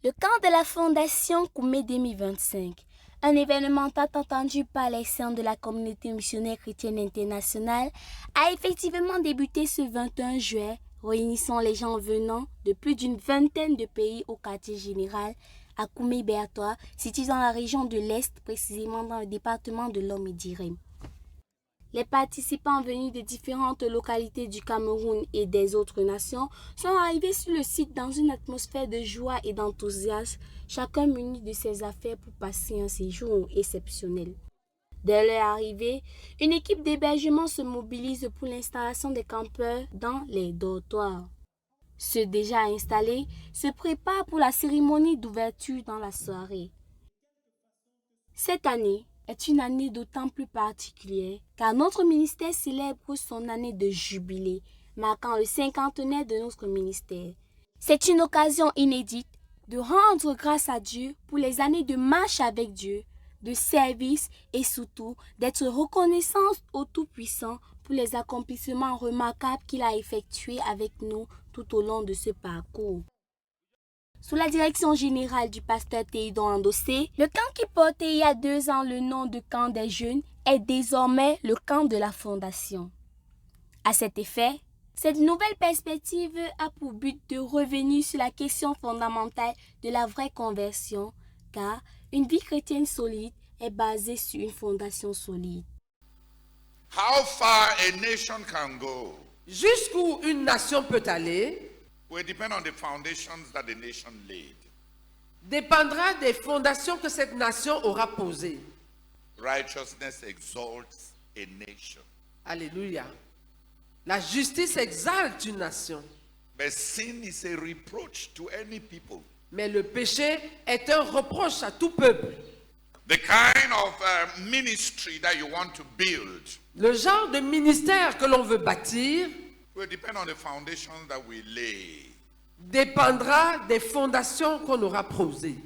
Le camp de la Fondation Koumé 2025, un événement tant attendu par les saints de la communauté missionnaire chrétienne internationale, a effectivement débuté ce 21 juillet, réunissant les gens venant de plus d'une vingtaine de pays au quartier général à Koumé-Bertois, situé dans la région de l'Est, précisément dans le département de Lom et d'Irem. Les participants venus de différentes localités du Cameroun et des autres nations sont arrivés sur le site dans une atmosphère de joie et d'enthousiasme, chacun muni de ses affaires pour passer un séjour exceptionnel. Dès leur arrivée, une équipe d'hébergement se mobilise pour l'installation des campeurs dans les dortoirs. Ceux déjà installés se préparent pour la cérémonie d'ouverture dans la soirée. Cette année est une année d'autant plus particulière car notre ministère célèbre son année de jubilé, marquant le cinquantenaire de notre ministère. C'est une occasion inédite de rendre grâce à Dieu pour les années de marche avec Dieu, de service et surtout d'être reconnaissant au Tout-Puissant pour les accomplissements remarquables qu'il a effectués avec nous tout au long de ce parcours. Sous la direction générale du pasteur Théodore Andossé, le camp qui portait il y a 2 ans le nom de camp des jeunes est désormais le camp de la Fondation. À cet effet, cette nouvelle perspective a pour but de revenir sur la question fondamentale de la vraie conversion, car une vie chrétienne solide est basée sur une fondation solide. How far a nation can go Jusqu'où une nation peut aller will depend on the foundations that the nation laid. dépendra des fondations que cette nation aura posées. Righteousness exalts a nation, Alléluia. La justice exalte une nation, but sin is a reproach to any people. mais le péché est un reproche à tout peuple. The kind of ministry that you want to build Le genre de ministère que l'on veut bâtir will depend on the foundations that we lay. dépendra des fondations qu'on aura posées.